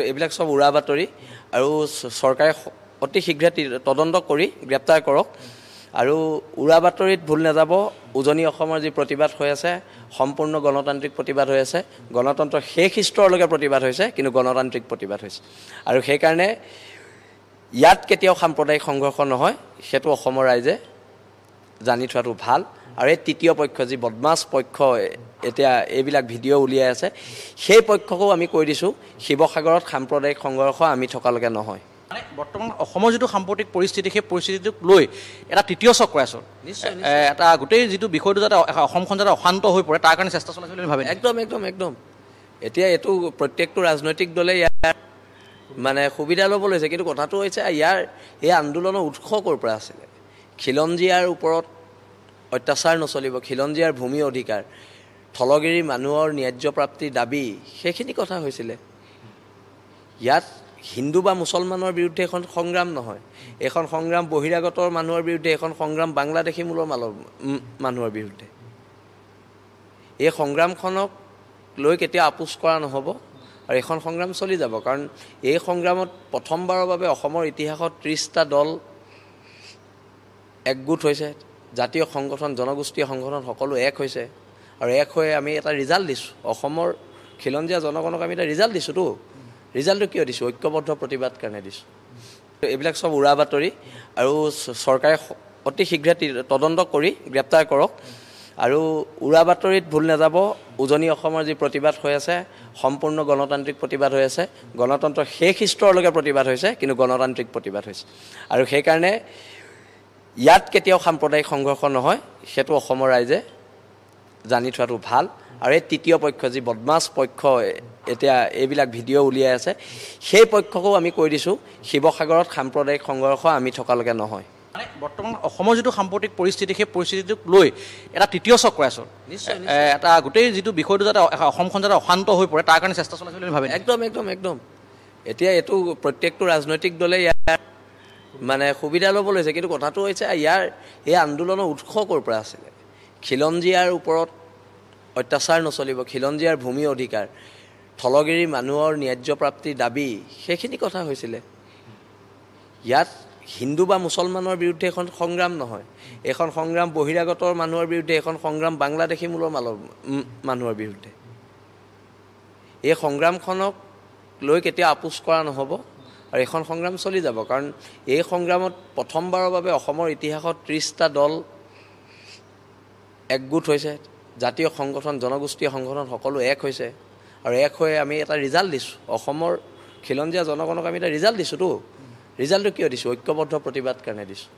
এইবিলাক সব উৰা বাতৰি আৰু চৰকাৰে অতি শীঘ্ৰে তদন্ত কৰি গ্ৰেপ্তাৰ কৰক আৰু উৰা বাতৰিত ভুল নাযাব। উজনি অসমৰ যি প্ৰতিবাদ হৈ আছে সম্পূৰ্ণ গণতান্ত্ৰিক প্ৰতিবাদ হৈ আছে, গণতন্ত্ৰ শেষ স্তৰলৈকে প্ৰতিবাদ হৈছে, কিন্তু গণতান্ত্ৰিক প্ৰতিবাদ হৈছে আৰু সেইকাৰণে ইয়াত কেতিয়াও সাম্প্ৰদায়িক সংঘৰ্ষ নহয়, সেইটো অসমৰ ৰাইজে জানি থোৱাটো ভাল। আৰু এই তৃতীয় পক্ষ যি বদমাছ পক্ষ এতিয়া এইবিলাক ভিডিঅ' উলিয়াই আছে, সেই পক্ষকো আমি কৈ দিছোঁ শিৱসাগৰত সাম্প্ৰদায়িক সংঘৰ্ষ আমি থকালৈকে নহয়। মানে বৰ্তমান অসমৰ যিটো সাম্প্ৰতিক পৰিস্থিতি, সেই পৰিস্থিতিটোক লৈ এটা তৃতীয় চক্ৰ আছে, এটা গোটেই যিটো বিষয়টো যাতে অসমখন যাতে অশান্ত হৈ পৰে তাৰ কাৰণে চেষ্টা চলাইছে বুলি ভাবে। একদম একদম একদম এতিয়া এইটো প্ৰত্যেকটো ৰাজনৈতিক দলে ইয়াৰ মানে সুবিধা ল'ব লৈছে, কিন্তু কথাটো হৈছে ইয়াৰ এই আন্দোলনৰ উৎস ক'ৰ পৰা আছিলে। খিলঞ্জীয়াৰ ওপৰত অত্যাচাৰ নচলিব, খিলঞ্জীয়াৰ ভূমি অধিকাৰ, থলগিৰি মানুহৰ ন্যায্য প্ৰাপ্তিৰ দাবী, সেইখিনি কথা হৈছিলে। ইয়াত হিন্দু বা মুছলমানৰ বিৰুদ্ধে এখন সংগ্ৰাম নহয়, এখন সংগ্ৰাম বহিৰাগতৰ মানুহৰ বিৰুদ্ধে, এখন সংগ্ৰাম বাংলাদেশী মূলৰ মানুহৰ বিৰুদ্ধে। এই সংগ্ৰামখনক লৈ কেতিয়াও আপোচ কৰা নহ'ব আৰু এইখন সংগ্ৰাম চলি যাব, কাৰণ এই সংগ্ৰামত প্ৰথমবাৰৰ বাবে অসমৰ ইতিহাসত 30টা দল একগোট হৈছে, জাতীয় সংগঠন, জনগোষ্ঠীয় সংগঠন সকলো এক হৈছে আৰু এক হৈ আমি এটা ৰিজাল্ট দিছোঁ। অসমৰ খিলঞ্জীয়া জনগণক আমি এটা ৰিজাল্ট দিছোঁতো। ৰিজাল্টটো কিয় দিছোঁ? ঐক্যবদ্ধ প্ৰতিবাদ কাৰণে দিছোঁ। এইবিলাক সব উৰা বাতৰি আৰু চৰকাৰে অতি শীঘ্ৰে তদন্ত কৰি গ্ৰেপ্তাৰ কৰক আৰু উৰা বাতৰিত ভুল নাযাব। উজনি অসমৰ যি প্ৰতিবাদ হৈ আছে সম্পূৰ্ণ গণতান্ত্ৰিক প্ৰতিবাদ হৈ আছে, গণতন্ত্ৰ শেষ স্তৰলৈকে প্ৰতিবাদ হৈছে, কিন্তু গণতান্ত্ৰিক প্ৰতিবাদ হৈছে আৰু সেইকাৰণে ইয়াত কেতিয়াও সাম্প্ৰদায়িক সংঘৰ্ষ নহয়, সেইটো অসমৰ ৰাইজে জানি থোৱাটো ভাল। আৰু এই তৃতীয় পক্ষ যি বদমাছ পক্ষ এতিয়া এইবিলাক ভিডিঅ' উলিয়াই আছে, সেই পক্ষকো আমি কৈ দিছোঁ শিৱসাগৰত সাম্প্ৰদায়িক সংঘৰ্ষ আমি থকালৈকে নহয়। মানে বৰ্তমান অসমৰ যিটো সাম্প্ৰতিক পৰিস্থিতি, সেই পৰিস্থিতিটোক লৈ এটা তৃতীয় চক্ৰ আছে, এটা গোটেই যিটো বিষয়টো যাতে অসমখন যাতে অশান্ত হৈ পৰে তাৰ কাৰণে চেষ্টা চলাইছে বুলি ভাবে। একদম একদম একদম এতিয়া এইটো প্ৰত্যেকটো ৰাজনৈতিক দলে ইয়াৰ মানে সুবিধা ল'ব লৈছে, কিন্তু কথাটো হৈছে ইয়াৰ এই আন্দোলনৰ উৎস ক'ৰ পৰা আছিলে। খিলঞ্জীয়াৰ ওপৰত অত্যাচাৰ নচলিব, খিলঞ্জীয়াৰ ভূমি অধিকাৰ, থলগিৰি মানুহৰ ন্যায্য প্ৰাপ্তিৰ দাবী, সেইখিনি কথা হৈছিলে। ইয়াত হিন্দু বা মুছলমানৰ বিৰুদ্ধে এখন সংগ্ৰাম নহয়, এখন সংগ্ৰাম বহিৰাগতৰ মানুহৰ বিৰুদ্ধে, এখন সংগ্ৰাম বাংলাদেশী মূলৰ মানুহৰ বিৰুদ্ধে। এই সংগ্ৰামখনক লৈ কেতিয়াও আপোচ কৰা নহ'ব আৰু এইখন সংগ্ৰাম চলি যাব, কাৰণ এই সংগ্ৰামত প্ৰথমবাৰৰ বাবে অসমৰ ইতিহাসত 30টা দল একগোট হৈছে, জাতীয় সংগঠন, জনগোষ্ঠীয় সংগঠন সকলো এক হৈছে আৰু এক হৈ আমি এটা ৰিজাল্ট দিছোঁ। অসমৰ খিলঞ্জীয়া জনগণক আমি এটা ৰিজাল্ট দিছোঁতো। ৰিজাল্টটো কিয় দিছোঁ? ঐক্যবদ্ধ প্ৰতিবাদ কাৰণে দিছোঁ।